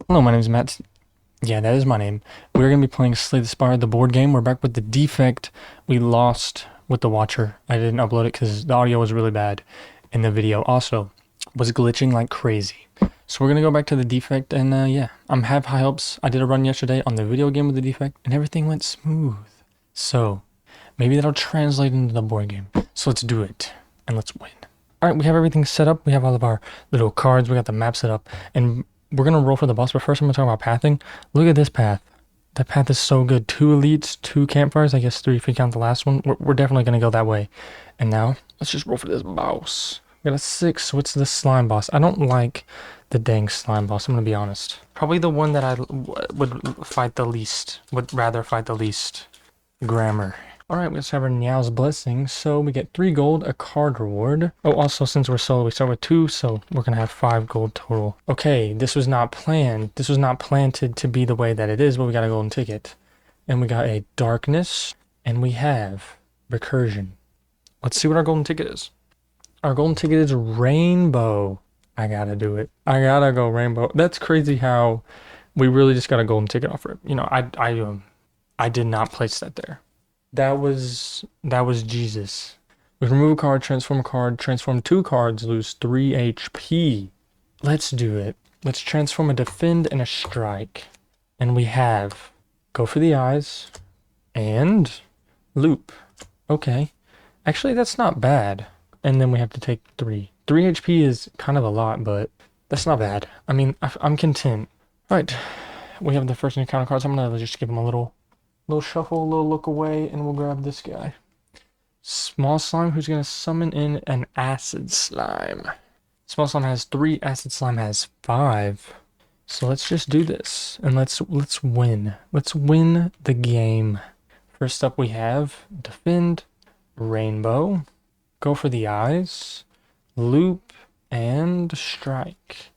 Hello, my name is Matt. Yeah, that is my name. We're going to be playing Slay the Spire, the board game. We're back with the defect we lost with the Watcher. I didn't upload it because the audio was really bad in the video. Also, was glitching like crazy. So we're going to go back to the defect and yeah, I'm have high hopes. I did a run yesterday on the video game with the defect and everything went smooth. So maybe that'll translate into the board game. So let's do it and let's win. All right, we have everything set up. We have all of our little cards. We got the map set up and we're going to roll for the boss, but first I'm going to talk about pathing. Look at this path. That path is so good. 2 elites, 2 campfires, I guess 3 if you count the last one. We're definitely going to go that way. And now, let's just roll for this boss. We got a 6. What's the slime boss? I don't like the dang slime boss, I'm going to be honest. Probably the one that I would fight the least. Would rather fight the least. Grammar. Alright, let's have our Niao's Blessing. So we get 3 gold, a card reward. Oh, also, since we're solo, we start with 2, so we're going to have 5 gold total. Okay, this was not planned. This was not planted to be the way that it is, but we got a golden ticket. And we got a Darkness, and we have Recursion. Let's see what our golden ticket is. Our golden ticket is Rainbow. I gotta do it. I gotta go Rainbow. That's crazy how we really just got a golden ticket off it. You know, I did not place that there. That was Jesus. We remove a card, transform 2 cards, lose 3 HP. Let's do it. Let's transform a defend and a strike. And we have go for the eyes and loop. Okay. Actually, that's not bad. And then we have to take 3. 3 HP is kind of a lot, but that's not bad. I mean, I'm content. All right. We have the first encounter cards. I'm going to just give them a little shuffle, a little look away, and we'll grab this guy. Small slime, who's going to summon in an acid slime. Small slime has 3, acid slime has 5. So let's just do this, and let's win. Let's win the game. First up we have defend, rainbow, go for the eyes, loop, and strike.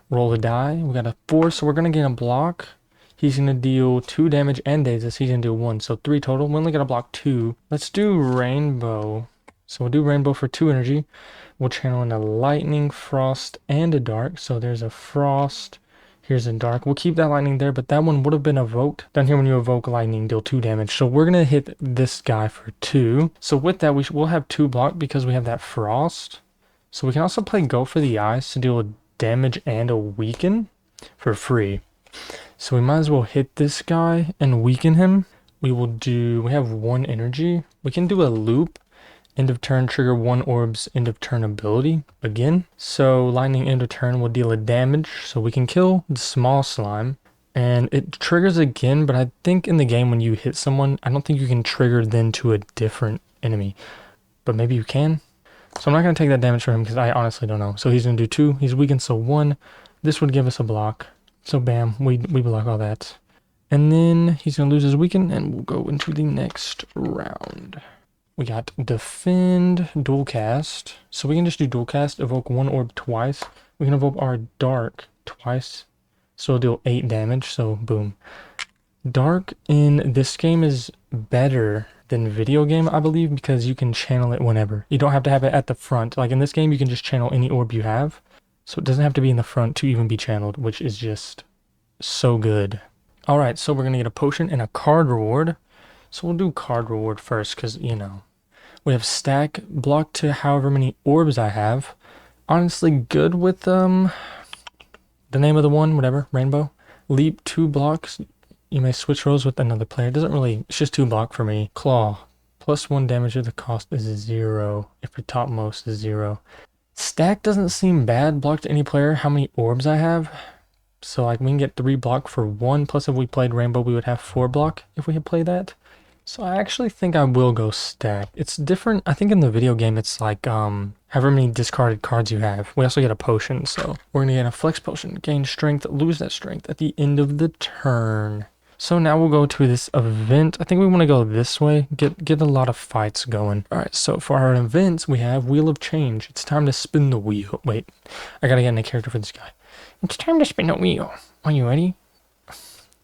Roll the die. We got a 4, so we're going to get a block. He's going to deal 2 damage and dazes. He's going to do 1, so 3 total. We only got to block 2. Let's do Rainbow. So we'll do Rainbow for 2 energy. We'll channel in a Lightning, Frost, and a Dark. So there's a Frost. Here's a Dark. We'll keep that Lightning there, but that one would have been evoked. Down here when you evoke Lightning, deal 2 damage. So we're going to hit this guy for 2. So with that, we'll have 2 block because we have that Frost. So we can also play Go for the Eyes to deal a damage and a weaken for free. So we might as well hit this guy and weaken him. We have 1 energy. We can do a loop. End of turn, trigger 1 orb's end of turn ability again. So lightning end of turn will deal a damage. So we can kill the small slime. And it triggers again, but I think in the game when you hit someone, I don't think you can trigger then to a different enemy. But maybe you can. So I'm not going to take that damage for him because I honestly don't know. So he's going to do 2. He's weakened, so 1. This would give us a block. So bam, we block all that. And then he's going to lose his weaken, and we'll go into the next round. We got defend, dual cast. So we can just do dual cast, evoke 1 orb twice. We can evoke our dark twice. So it'll deal 8 damage, so boom. Dark in this game is better than video game, I believe, because you can channel it whenever. You don't have to have it at the front. Like in this game, you can just channel any orb you have. So it doesn't have to be in the front to even be channeled, which is just so good. Alright, so we're going to get a potion and a card reward. So we'll do card reward first because, you know, we have stack, block to however many orbs I have. Honestly, good with the name of the one, whatever, rainbow. Leap 2 blocks. You may switch roles with another player. It doesn't really, it's just 2 block for me. Claw, plus 1 damage if the cost is 0. If your topmost is 0. Stack doesn't seem bad. Block to any player. How many orbs I have? So like we can get 3 block for 1. Plus if we played rainbow, we would have 4 block if we had played that. So I actually think I will go stack. It's different. I think in the video game, it's like however many discarded cards you have. We also get a potion. So we're going to get a flex potion. Gain strength, lose that strength at the end of the turn. So now we'll go to this event. I think we want to go this way. Get a lot of fights going. All right, so for our events, we have Wheel of Change. It's time to spin the wheel. Wait, I got to get in a character for this guy. It's time to spin the wheel. Are you ready?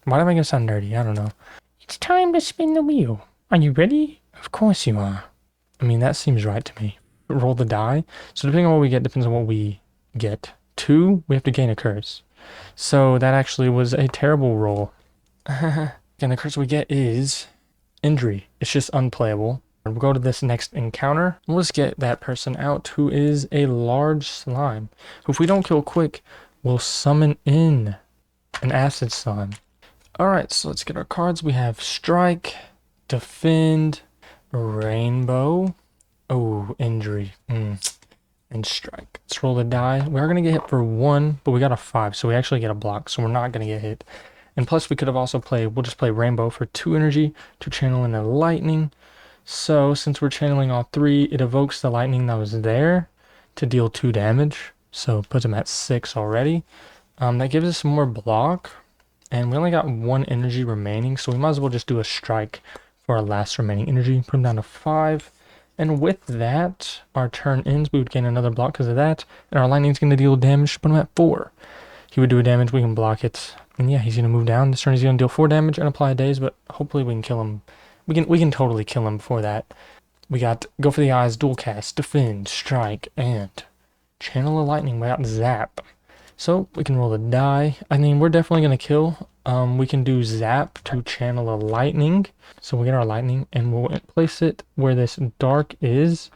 Why am I going to sound nerdy? I don't know. It's time to spin the wheel. Are you ready? Of course you are. I mean, that seems right to me. Roll the die. So depending on what we get, depends on what we get. 2, we have to gain a curse. So that actually was a terrible roll. And the curse we get is injury. It's just unplayable. We'll go to this next encounter. We'll just get that person out who is a large slime, who if we don't kill quick, will summon in an acid slime. Alright, so let's get our cards. We have Strike, Defend, Rainbow. Oh, Injury. And Strike. Let's roll the die. We are going to get hit for 1, but we got a 5, so we actually get a block, so we're not going to get hit. And plus, we could have also played, we'll just play Rainbow for 2 energy to channel in a Lightning. So, since we're channeling all 3, it evokes the Lightning that was there to deal 2 damage. So, puts him at 6 already. That gives us some more block. And we only got 1 energy remaining, so we might as well just do a Strike for our last remaining energy. Put him down to 5. And with that, our turn ends. We would gain another block because of that. And our Lightning's going to deal damage. Put him at 4. He would do a damage. We can block it. And yeah, he's going to move down. This turn he's going to deal 4 damage and apply a daze, but hopefully we can kill him. We can totally kill him before that. We got Go for the Eyes, Dual Cast, Defend, Strike, and Channel a Lightning without Zap. So we can roll the die. I mean, we're definitely going to kill. We can do Zap to channel a Lightning. So we'll get our Lightning and we'll place it where this Dark is.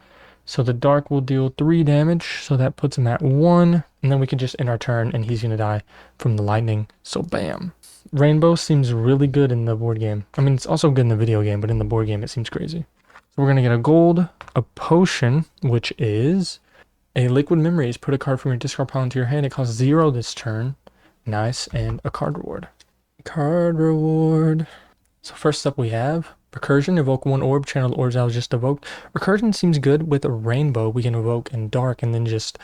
So the Dark will deal 3 damage. So that puts him at 1. And then we can just end our turn and he's going to die from the Lightning. So bam. Rainbow seems really good in the board game. I mean, it's also good in the video game, but in the board game it seems crazy. So we're going to get a gold, a potion, which is a liquid memories. Put a card from your discard pile into your hand. It costs 0 this turn. Nice. And a card reward. Card reward. So first up we have Recursion. Evoke 1 orb. Channel the orbs I was just evoked. Recursion seems good with a rainbow. We can evoke in dark and then just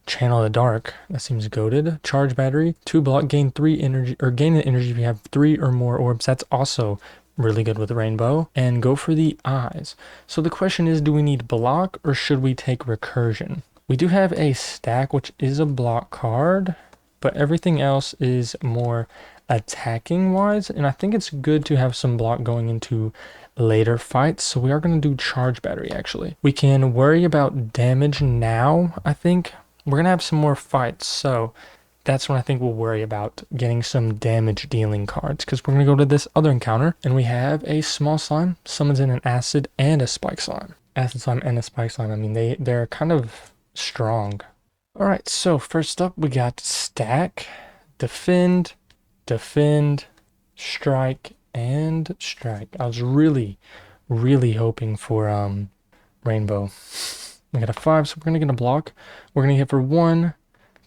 channel the dark. That seems goated. Charge battery. 2 block. Gain 3 energy, or gain an energy if you have 3 or more orbs. That's also really good with rainbow. And go for the eyes. So the question is, do we need block or should we take recursion? We do have a stack, which is a block card, but everything else is more attacking wise. And I think it's good to have some block going into later fights. So we are going to do charge battery actually. We can worry about damage now, I think. We're going to have some more fights. So that's when I think we'll worry about getting some damage dealing cards, because we're going to go to this other encounter and we have a small slime, summons in an acid and a spike slime. Acid slime and a spike slime. I mean, they're kind of strong. All right, so first up we got stack, defend, strike, and strike. I was really hoping for rainbow. We got a 5, so we're gonna get a block. We're gonna hit for 1,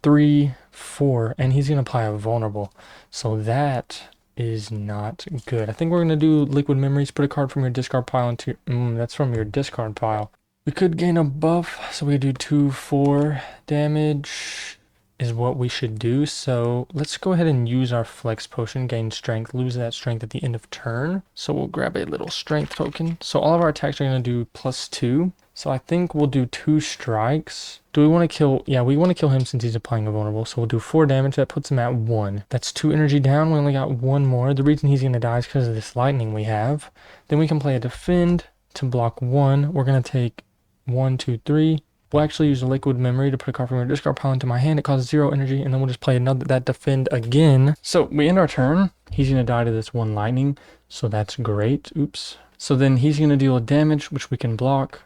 3, 4, and he's gonna apply a vulnerable. So that is not good. I think we're gonna do liquid memories. Put a card from your discard pile into that's from your discard pile. We could gain a buff, so we do 2, 4 damage is what we should do. So let's go ahead and use our flex potion, gain strength, lose that strength at the end of turn. So we'll grab a little strength token. So all of our attacks are going to do +2. So I think we'll do 2 strikes. Do we want to kill? Yeah, we want to kill him since he's applying a vulnerable. So we'll do 4 damage. That puts him at 1. That's 2 energy down. We only got 1 more. The reason he's going to die is because of this lightning we have. Then we can play a defend to block 1. We're going to take 1, 2, 3. We'll actually use a liquid memory to put a card from your discard pile into my hand. It costs 0 energy, and then we'll just play that defend again. So we end our turn. He's going to die to this 1 lightning, so that's great. Oops. So then he's going to deal damage, which we can block.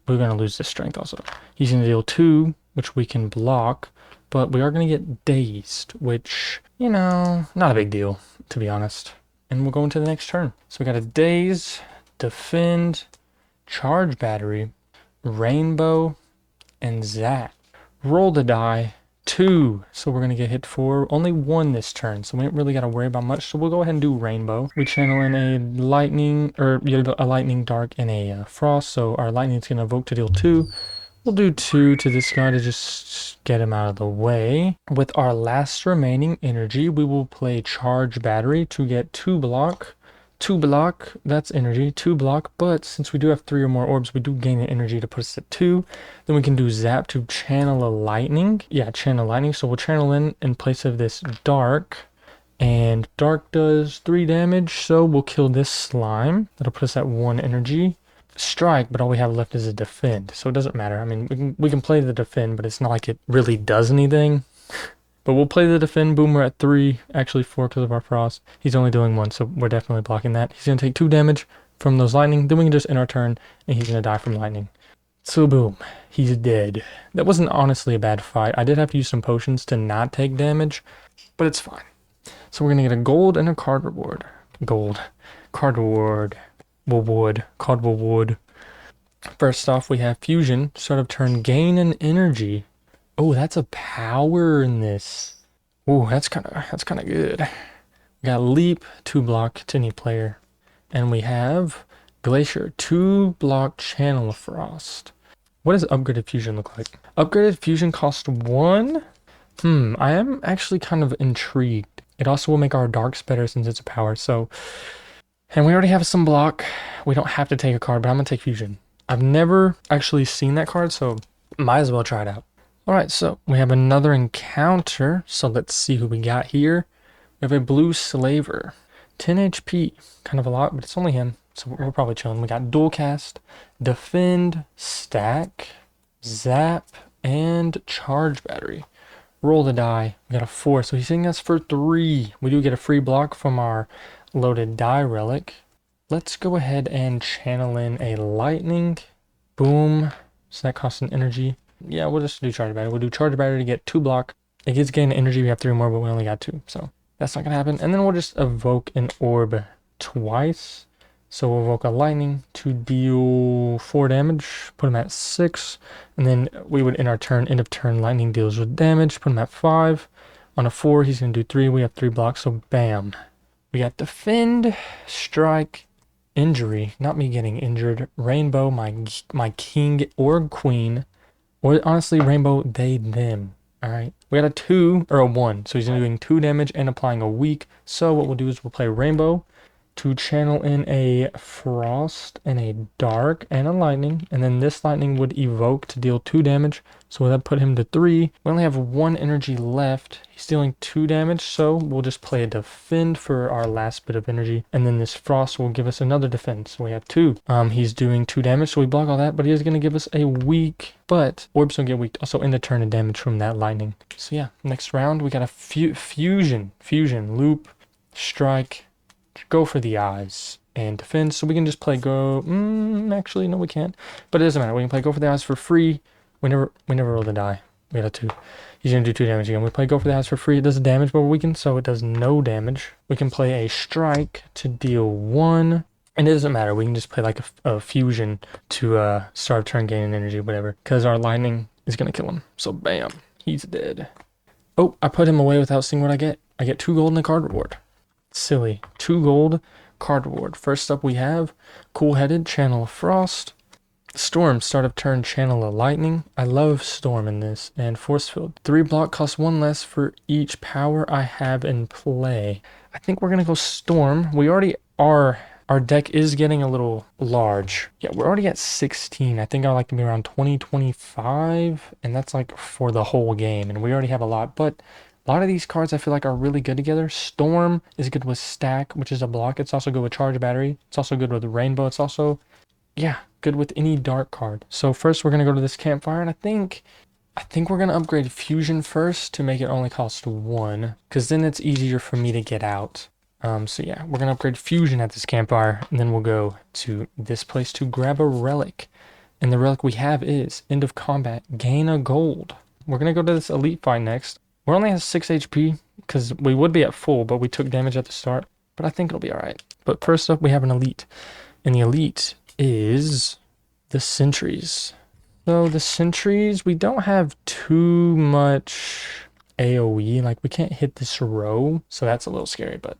We're going to lose this strength also. He's going to deal 2, which we can block, but we are going to get dazed, which, you know, not a big deal, to be honest. And we'll go into the next turn. So we got a daze, defend, charge battery, rainbow, and zap. Roll the die. 2. So we're going to get hit for only 1 this turn. So we don't really got to worry about much. So we'll go ahead and do rainbow. We channel in a lightning, or a lightning, dark, and a frost. So our lightning is going to evoke to deal 2. We'll do 2 to this guy to just get him out of the way. With our last remaining energy, we will play charge battery to get 2 block. 2 block, that's energy, 2 block, but since we do have 3 or more orbs, we do gain an energy to put us at 2. Then we can do zap to channel a lightning. Yeah, channel lightning. So we'll channel in place of this dark, and dark does 3 damage, so we'll kill this slime. That'll put us at 1 energy. Strike, but all we have left is a defend, so it doesn't matter. I mean, we can play the defend, but it's not like it really does anything. But we'll play the defend. Boom, we're at 3, actually 4 because of our frost. He's only doing 1, so we're definitely blocking that. He's going to take 2 damage from those lightning. Then we can just end our turn, and he's going to die from lightning. So boom, he's dead. That wasn't honestly a bad fight. I did have to use some potions to not take damage, but it's fine. So we're going to get a gold and a card reward. Gold. Card reward. Cardboard wood. First off, we have fusion. Start of turn, gain an energy. Oh, that's a power in this. Oh, that's kind of good. We got leap, 2 block to any player. And we have glacier, 2 block channel of frost. What does upgraded fusion look like? Upgraded fusion costs 1. I am actually kind of intrigued. It also will make our darks better since it's a power, so... And we already have some block. We don't have to take a card, but I'm going to take fusion. I've never actually seen that card, so might as well try it out. Alright, so we have another encounter, so let's see who we got here. We have a blue slaver. 10 HP, kind of a lot, but it's only him, so we're probably chilling. We got dual cast, defend, stack, zap, and charge battery. Roll the die. We got a 4, so he's hitting us for 3. We do get a free block from our loaded die relic. Let's go ahead and channel in a lightning. Boom. So that costs an energy. Yeah, we'll just do charge battery. We'll do charge battery to get 2 block. It gets gain energy. We have 3 more, but we only got 2, so that's not gonna happen. And then we'll just evoke an orb twice. So we'll evoke a lightning to deal 4 damage, put him at 6, and then we would end our turn, end of turn, lightning deals with damage, put him at 5. On a 4, he's going to do 3, we have 3 blocks, so bam. We got defend, strike, injury, not me getting injured, rainbow, my king or queen, or honestly, rainbow, they, them. Alright, we got a 2, or a 1, so he's doing 2 damage and applying a weak. So what we'll do is we'll play rainbow to channel in a frost and a dark and a lightning, and then this lightning would evoke to deal 2 damage, so that put him to 3. We only have 1 energy left. He's dealing 2 damage, so we'll just play a defend for our last bit of energy, and then this frost will give us another defend, so we have 2. He's doing 2 damage, so we block all that, but he is going to give us a weak, but orbs don't get weak, also end the turn and damage from that lightning. So yeah, next round we got a fusion, loop, strike, go for the eyes, and defend. So we can just play go. Actually, no, we can't. But it doesn't matter. We can play go for the eyes for free. We never roll the die. We got a 2. He's gonna do 2 damage again. We play go for the eyes for free. It does damage, but we're weakened, so it does no damage. We can play a strike to deal 1, and it doesn't matter. We can just play like a fusion to start turn gaining energy, whatever. Because our lightning is gonna kill him. So bam, he's dead. Oh, I put him away without seeing what I get. I get 2 gold and a card reward. Silly. 2 gold, card reward. First up we have cool-headed, channel of frost, storm, start of turn, channel of lightning. I love storm in this, and force field. 3 block costs 1 less for each power I have in play. I think we're gonna go storm. We already are. Our deck is getting a little large. Yeah, we're already at 16. I think I like to be around 20, 25, and that's like for the whole game, and we already have a lot, but a lot of these cards I feel like are really good together. Storm is good with stack, which is a block. It's also good with charge battery. It's also good with rainbow. It's also, yeah, good with any dark card. So first we're going to go to this campfire, and I think we're going to upgrade fusion first to make it only cost 1, because then it's easier for me to get out. So yeah, we're going to upgrade fusion at this campfire, and then we'll go to this place to grab a relic. And the relic we have is end of combat, gain a gold. We're going to go to this elite fight next. We're only at 6 HP, because we would be at full, but we took damage at the start. But I think it'll be alright. But first up, we have an elite. And the elite is the sentries. So the sentries, we don't have too much AoE. Like, we can't hit this row, so that's a little scary. But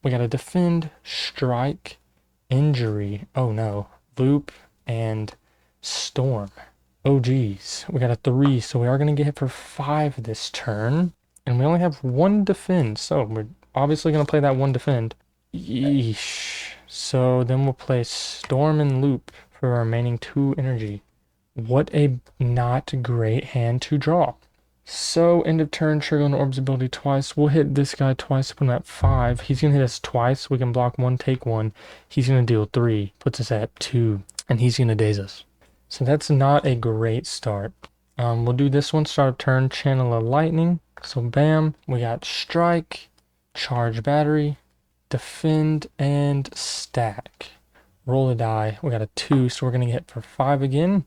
we got to defend, strike, injury. Oh no. Loop, and storm. Oh geez, we got a 3, so we are going to get hit for 5 this turn. And we only have 1 defend, so we're obviously going to play that 1 defend. Yeesh. So then we'll play storm and loop for our remaining 2 energy. What a not great hand to draw. So end of turn, trigger on orb's ability twice. We'll hit this guy twice, put him at 5. He's going to hit us twice. We can block 1, take 1. He's going to deal 3, puts us at 2, and he's going to daze us. So that's not a great start. We'll do this one, start of turn, channel a lightning. So bam, we got strike, charge battery, defend, and stack. Roll a die. We got a 2, so we're going to hit for 5 again.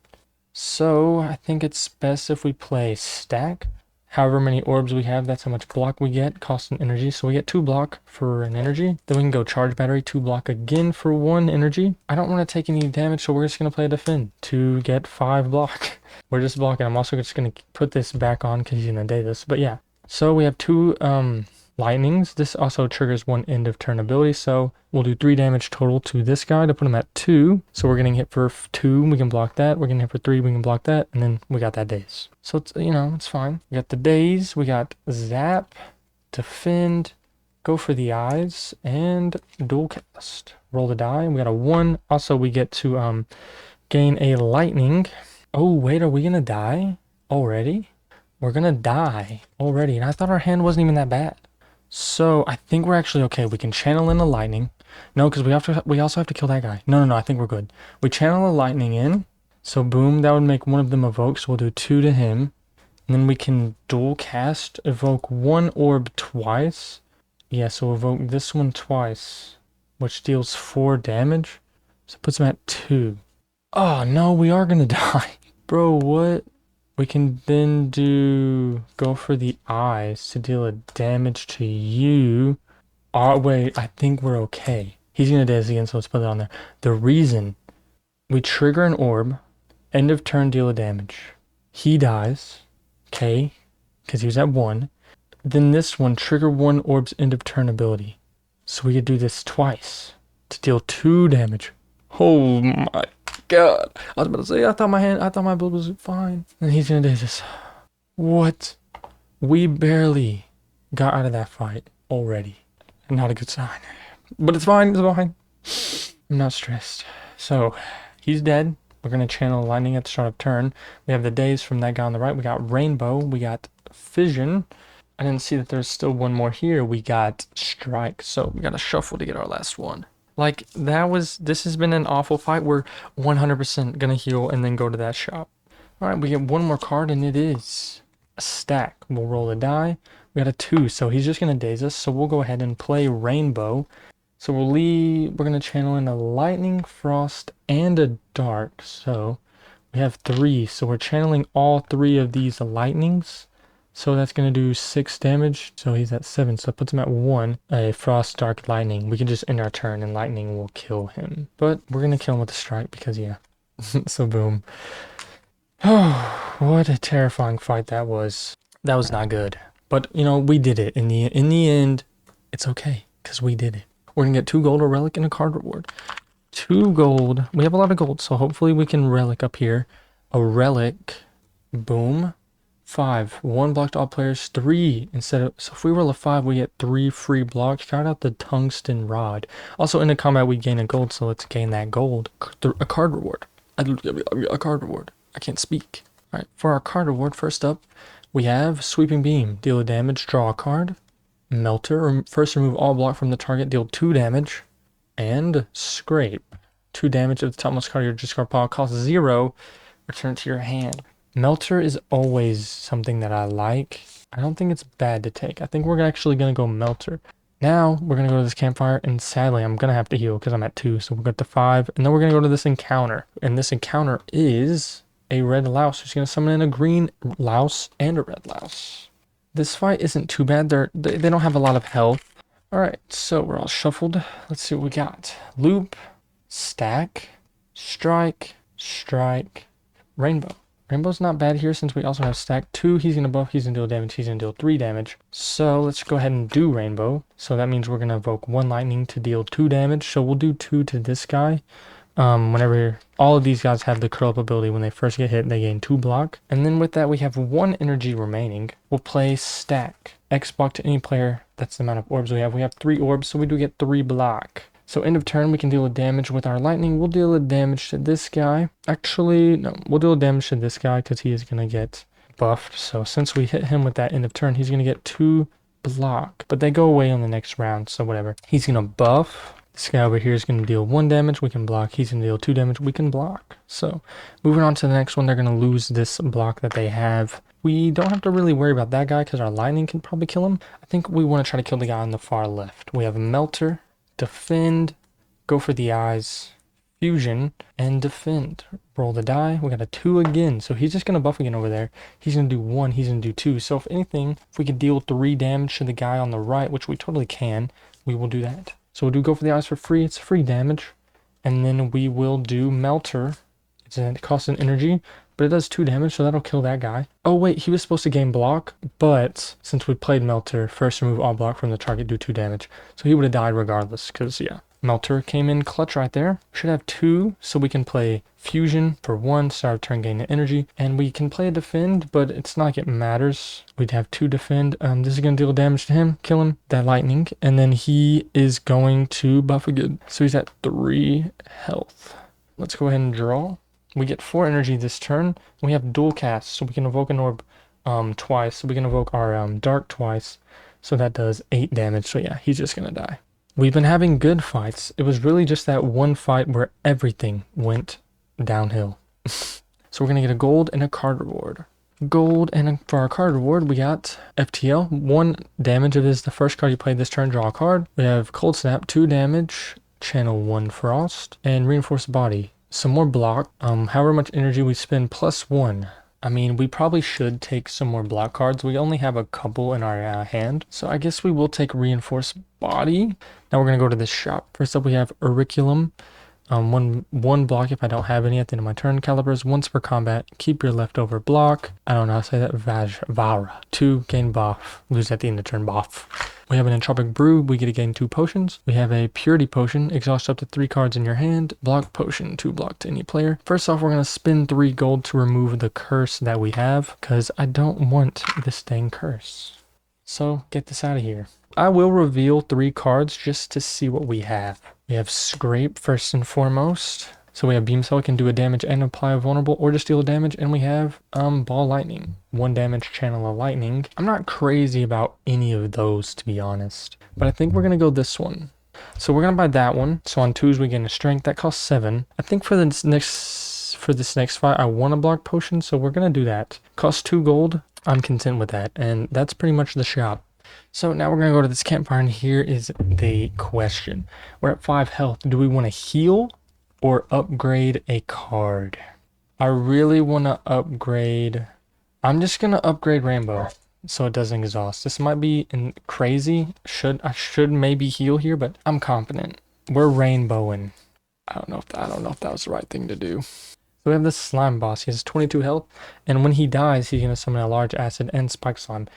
So I think it's best if we play stack. However many orbs we have, that's how much block we get, cost and energy. So we get 2 block for an energy. Then we can go charge battery, 2 block again for 1 energy. I don't want to take any damage, so we're just going to play defend to get 5 block. We're just blocking. I'm also just going to put this back on because he's going to day this. But yeah, so we have 2 lightnings. This also triggers 1 end of turn ability, so we'll do 3 damage total to this guy to put him at 2. So we're getting hit for 2, we can block that. We're getting hit for 3, we can block that, and then we got that daze. So it's, you know, it's fine. We got the daze, we got zap, defend, go for the eyes, and dual cast. Roll the die. We got a 1. Also, we get to gain a lightning. Oh wait, are we gonna die already? We're gonna die already, and I thought our hand wasn't even that bad. So I think we're actually okay. We can channel in a lightning. No, because we also have to kill that guy. No, I think we're good. We channel a lightning in. So boom, that would make one of them evoke. So we'll do 2 to him. And then we can dual cast, evoke 1 orb twice. Yeah, so evoke this one twice, which deals 4 damage. So it puts him at 2. Oh no, we are gonna die. Bro, what? We can then go for the eyes to deal a damage to you. Oh, wait, I think we're okay. He's gonna daze again, so let's put it on there. The reason we trigger an orb, end of turn, deal a damage. He dies, okay, because he was at 1. Then this one, trigger 1 orb's end of turn ability. So we could do this twice to deal 2 damage. Oh my god. I was about to say, I thought my build was fine. And he's gonna do this. What? We barely got out of that fight already. Not a good sign. But it's fine, it's fine. I'm not stressed. So, he's dead. We're gonna channel lightning at the start of turn. We have the daze from that guy on the right. We got rainbow. We got fission. I didn't see that there's still one more here. We got strike. So, we gotta shuffle to get our last one. Like, this has been an awful fight. We're 100% gonna heal and then go to that shop. Alright, we get one more card, and it is a stack. We'll roll a die. We got a 2, so he's just gonna daze us. So we'll go ahead and play rainbow. So we're gonna channel in a lightning, frost, and a dark. So we have 3. So we're channeling all 3 of these lightnings. So that's going to do 6 damage. So he's at 7. So that puts him at 1. A frost, dark, lightning. We can just end our turn and lightning will kill him. But we're going to kill him with a strike because, yeah. So boom. Oh, what a terrifying fight that was. That was not good. But, you know, we did it. In the end, it's okay because we did it. We're going to get 2 gold, a relic, and a card reward. 2 gold. We have a lot of gold, so hopefully we can relic up here. A relic. Boom. 5. 1 block to all players. 3 instead of... So if we roll a 5, we get 3 free blocks. Shout out the tungsten rod. Also, in the combat, we gain a gold, so let's gain that gold. A card reward. A card reward. I can't speak. Alright, for our card reward, first up, we have Sweeping Beam. Deal a damage, draw a card. Melter. First, remove all block from the target, deal 2 damage. And Scrape. 2 damage if the topmost card of your discard pile costs 0. Return it to your hand. Melter is always something that I like. I don't think it's bad to take. I think we're actually going to go Melter. Now, we're going to go to this campfire, and sadly, I'm going to have to heal because I'm at 2, so we'll get to 5. And then we're going to go to this encounter. And this encounter is a red louse who's going to summon in a green louse and a red louse. This fight isn't too bad. They don't have a lot of health. Alright, so we're all shuffled. Let's see what we got. Loop, stack, strike, rainbow. Rainbow's not bad here since we also have stack 2. He's going to buff, he's going to deal damage, he's going to deal 3 damage. So let's go ahead and do rainbow. So that means we're going to evoke 1 lightning to deal 2 damage. So we'll do 2 to this guy. Whenever all of these guys have the curl up ability, when they first get hit, they gain 2 block. And then with that, we have 1 energy remaining. We'll play stack. X block to any player. That's the amount of orbs we have. We have 3 orbs, so we do get 3 block. So end of turn, we can deal a damage with our lightning. We'll deal a damage to this guy. Actually, no, we'll deal a damage to this guy because he is going to get buffed. So since we hit him with that end of turn, he's going to get 2 block. But they go away on the next round, so whatever. He's going to buff. This guy over here is going to deal 1 damage. We can block. He's going to deal 2 damage. We can block. So moving on to the next one, they're going to lose this block that they have. we don't have to really worry about that guy because our lightning can probably kill him. I think we want to try to kill the guy on the far left. We have Melter, Defend, go for the eyes, Fusion, and Defend. Roll the die. We got a 2 again, so he's just going to buff again over there. He's going to do 1, he's going to do 2. So if anything, if we could deal 3 damage to the guy on the right, which we totally can, we will do that. So we'll do go for the eyes for free. It's free damage. And then we will do Melter. It costs an energy, but it does 2 damage, so that'll kill that guy. Oh wait, he was supposed to gain block, but since we played Melter, first remove all block from the target, do 2 damage. So he would have died regardless, because yeah. Melter came in clutch right there. Should have 2, so we can play Fusion for 1, start of turn gain energy, and we can play a Defend, but it's not like it matters. We'd have 2 Defend. This is going to deal damage to him, kill him, that lightning, and then he is going to buff again. So he's at 3 health. Let's go ahead and draw. We get 4 energy this turn. We have dual cast, so we can evoke an orb twice. So we can evoke our dark twice. So that does 8 damage. So yeah, he's just going to die. We've been having good fights. It was really just that one fight where everything went downhill. So we're going to get a gold and a card reward. Gold, and for our card reward, we got FTL. 1 damage. If it is the first card you played this turn, draw a card. We have Cold Snap, 2 damage. Channel 1 Frost. And Reinforced Body. Some more block. However much energy we spend, +1. I mean, we probably should take some more block cards. We only have a couple in our hand. So I guess we will take Reinforced Body. Now we're going to go to this shop. First up, we have Auriculum. One block if I don't have any at the end of my turn. Calibers, once per combat. Keep your leftover block. I don't know how to say that. Vara. 2, gain buff. Lose at the end of turn buff. We have an Entropic Brew. We get to gain 2 potions. We have a Purity Potion. Exhaust up to 3 cards in your hand. Block Potion. 2 block to any player. First off, we're going to spend 3 gold to remove the curse that we have, because I don't want this dang curse. So get this out of here. I will reveal 3 cards just to see what we have. We have Scrape first and foremost. So we have Beam Cell, can do a damage and apply a vulnerable or just deal a damage. And we have Ball Lightning. 1 damage, channel a lightning. I'm not crazy about any of those, to be honest. But I think we're going to go this one. So we're going to buy that one. So on 2s we gain a strength. That costs 7. I think for this next fight I want a block potion. So we're going to do that. Costs 2 gold. I'm content with that. And that's pretty much the shop. So now we're going to go to this campfire, and here is the question. We're at 5 health. Do we want to heal or upgrade a card? I really want to upgrade. I'm just going to upgrade Rainbow so it doesn't exhaust. This might be crazy. I should maybe heal here, but I'm confident. We're rainbowing. I don't know if that was the right thing to do. So we have this slime boss. He has 22 health, and when he dies, he's going to summon a large acid and spike slime.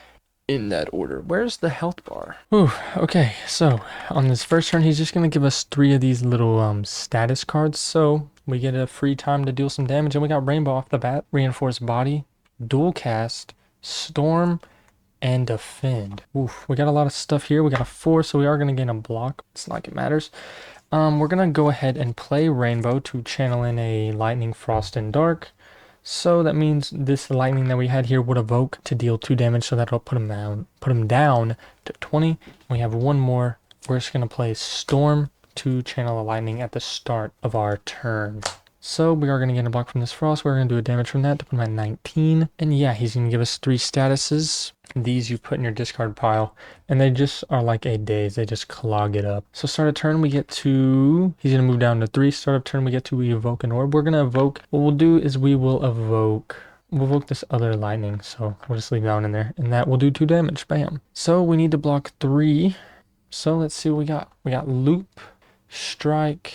In that order. Where's the health bar? Ooh, okay, so on this first turn, he's just going to give us 3 of these little status cards. So we get a free time to deal some damage, and we got Rainbow off the bat. Reinforced Body, Dual Cast, Storm, and Defend. Oof, we got a lot of stuff here. We got a 4, so we are going to gain a block. It's not like it matters. We're going to go ahead and play Rainbow to channel in a Lightning, Frost, and Dark. So that means this lightning that we had here would evoke to deal 2 damage, so that'll put him down to 20. We have 1 more. We're just going to play Storm to channel a lightning at the start of our turn. So we are going to get a block from this Frost. We're going to do a damage from that to put him at 19. And yeah, he's going to give us 3 statuses. These you put in your discard pile, and they just are like a daze. They just clog it up. So start of turn, we get to, he's going to move down to 3. Start of turn, we get to evoke an orb. We're going to evoke, what we'll do is we'll evoke this other lightning. So we'll just leave that one in there, and that will do 2 damage. Bam. So we need to block 3. So let's see what we got. We got Loop, Strike,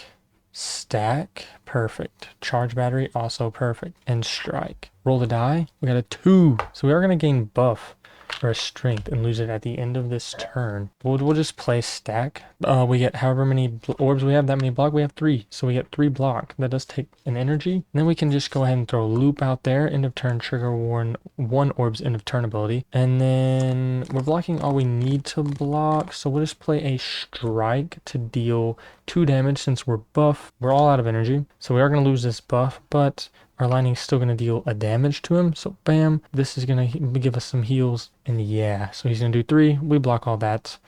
Stack, perfect. Charge Battery, also perfect. And Strike. Roll the die. We got a 2. So we are going to gain buff for a strength and lose it at the end of this turn. We'll just play Stack. We get however many orbs we have, that many block. We have 3. So we get 3 block. That does take an energy. And then we can just go ahead and throw Loop out there. End of turn, trigger warn 1 orb's end of turn ability. And then we're blocking all we need to block. So we'll just play a Strike to deal 2 damage since we're buff. We're all out of energy. So we are going to lose this buff, but our lightning's still going to deal a damage to him. So bam, this is going to give us some heals. And yeah, so he's going to do 3. We block all that.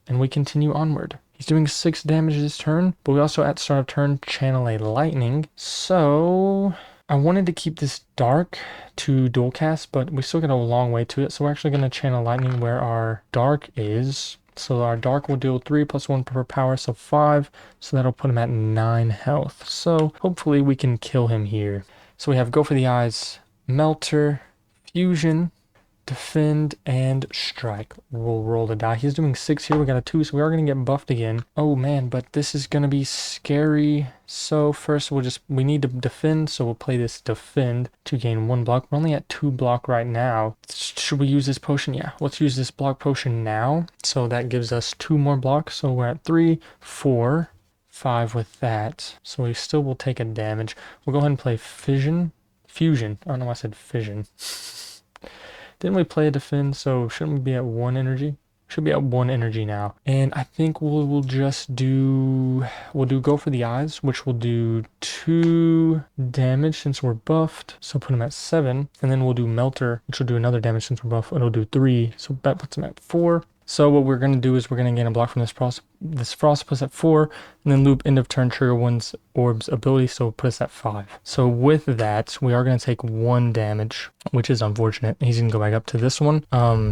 And we continue onward. He's doing 6 damage this turn. But we also at start of turn channel a lightning. So I wanted to keep this dark to dual cast, but we still got a long way to it. So we're actually going to channel lightning where our dark is. So our dark will deal 3 plus 1 per power, so 5. So that'll put him at 9 health. So hopefully we can kill him here. So we have Go for the Eyes, Melter, Fusion, Defend, and Strike. We'll roll the die. He's doing 6 here. We got a 2, so we are going to get buffed again. Oh man, but this is going to be scary. So first we need to defend, so we'll play this Defend to gain 1 block. We're only at 2 block right now. Should we use this potion? Yeah, let's use this block potion now. So that gives us 2 more blocks. So we're at 3, 4, 5 with that. So we still will take a damage. We'll go ahead and play Fusion. I don't know why I said fission. Didn't we play a defend, so shouldn't we be at 1 energy? Should be at 1 energy now. And I think we'll just do... We'll do Go for the Eyes, which will do 2 damage since we're buffed. So put him at 7. And then we'll do Melter, which will do another damage since we're buffed. It'll do 3. So that puts him at 4. So what we're going to do is we're going to gain a block from this Frost puts at 4, and then loop end of turn trigger one's orb's ability, so put us at 5. So with that, we are going to take 1 damage, which is unfortunate. He's going to go back up to this one.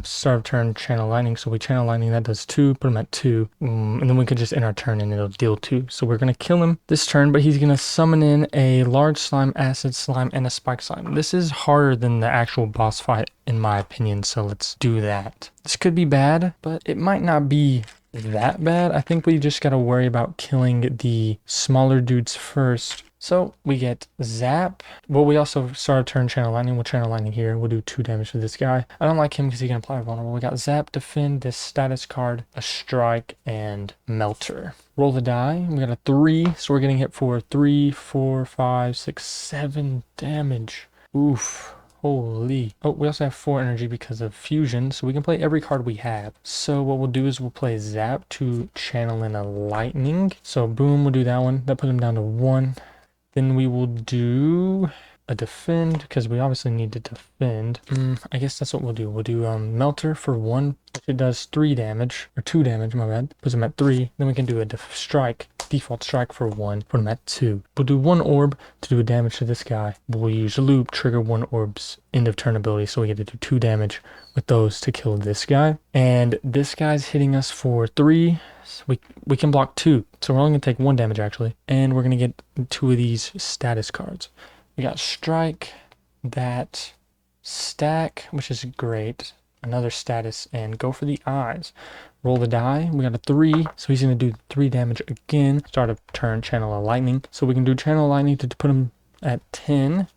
Start of turn, channel lightning. So we channel lightning, that does 2, put him at 2. And then we could just end our turn and it'll deal 2. So we're going to kill him this turn, but he's going to summon in a large slime, acid slime, and a spike slime. This is harder than the actual boss fight, in my opinion, so let's do that. This could be bad, but it might not be that bad. I think we just gotta worry about killing the smaller dudes first. So we get Zap. Well, we also start a turn channel lightning. We'll channel lightning here. We'll do 2 damage to this guy. I don't like him because he can apply vulnerable. We got Zap, Defend, this status card, a Strike, and Melter. Roll the die. We got a 3, so we're getting hit for 3, 4, 5, 6, 7 damage. Oof. Holy. Oh, we also have 4 energy because of fusion, so we can play every card we have. So what we'll do is we'll play Zap to channel in a lightning. So boom, we'll do that one. That puts him down to 1. Then we will do a defend because we obviously need to defend. I guess that's what we'll do. We'll do Melter for 1. It does 3 damage, or 2 damage, my bad. Puts him at 3. Then we can do a strike, default strike for 1. Put him at 2. We'll do 1 orb to do a damage to this guy. We'll use loop, trigger 1 orb's end of turn ability, so we get to do 2 damage with those to kill this guy. And this guy's hitting us for 3. So we can block 2. So we're only going to take 1 damage actually. And we're going to get 2 of these status cards. We got Strike, that, Stack, which is great. Another status, and Go for the Eyes. Roll the die. We got a 3, so he's going to do 3 damage again. Start a turn, channel a lightning. So we can do channel lightning to put him at 10.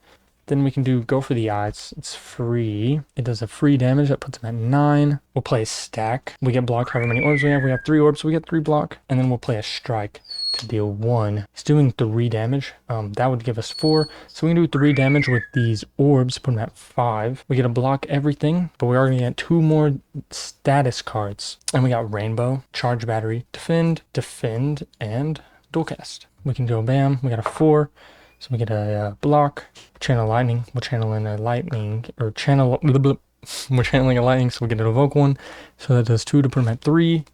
Then we can do Go for the Eyes. It's free. It does a free damage. That puts him at 9. We'll play a Stack. We get block however many orbs we have. We have 3 orbs, so we get 3 block. And then we'll play a Strike to deal 1. He's doing 3 damage. That would give us 4. So we can do 3 damage with these orbs, put them at 5. We get to block everything, but we are going to get 2 more status cards. And we got Rainbow, Charge Battery, Defend, and Dual Cast. We can do a bam. We got a 4. So we get a block, channel lightning. We'll channel in a lightning, or channel, we're channeling a lightning, so we get an evoke 1. So that does 2 to put them at 3.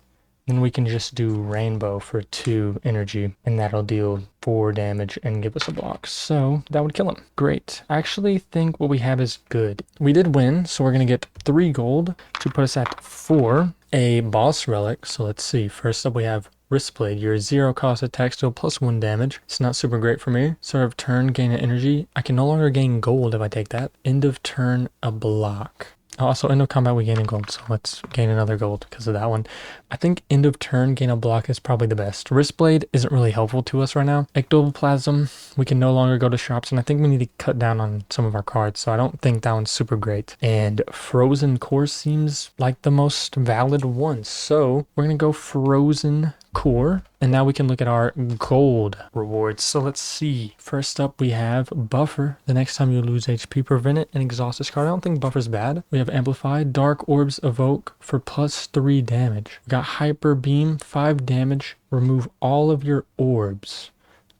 Then we can just do Rainbow for 2 energy, and that'll deal 4 damage and give us a block. So that would kill him. Great. I actually think what we have is good. We did win, so we're going to get 3 gold to put us at 4. A boss relic. So let's see. First up we have Wristblade. Your 0 cost attack still plus 1 damage. It's not super great for me. Start of turn, gain an energy. I can no longer gain gold if I take that. End of turn, a block. Also, end of combat, we gain a gold, so let's gain another gold because of that one. I think end of turn, gain a block is probably the best. Wristblade isn't really helpful to us right now. Ectoplasm, we can no longer go to shops, and I think we need to cut down on some of our cards, so I don't think that one's super great. And Frozen Core seems like the most valid one, so we're going to go Frozen Core. And now we can look at our gold rewards. So let's see. First up, we have Buffer. The next time you lose HP, prevent it and exhaust this card. I don't think Buffer's bad. We have Amplify. Dark Orbs Evoke for plus 3 damage. We got Hyper Beam, 5 damage. Remove all of your orbs.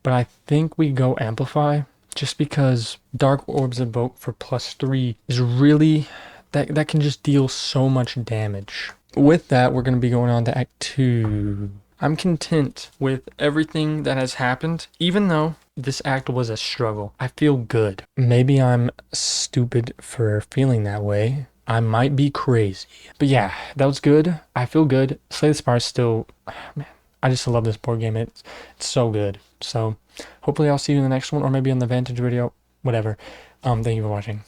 But I think we go Amplify just because Dark Orbs Evoke for plus 3 is really... That can just deal so much damage. With that, we're going to be going on to Act 2. I'm content with everything that has happened, even though This act was a struggle. I feel good. Maybe I'm stupid for feeling that way. I might be crazy. But yeah, that was good. I feel good. Slay the Spire still, man, I just love this board game. It's so good. So hopefully I'll see you in the next one, or maybe on the Vantage video, whatever. Thank you for watching.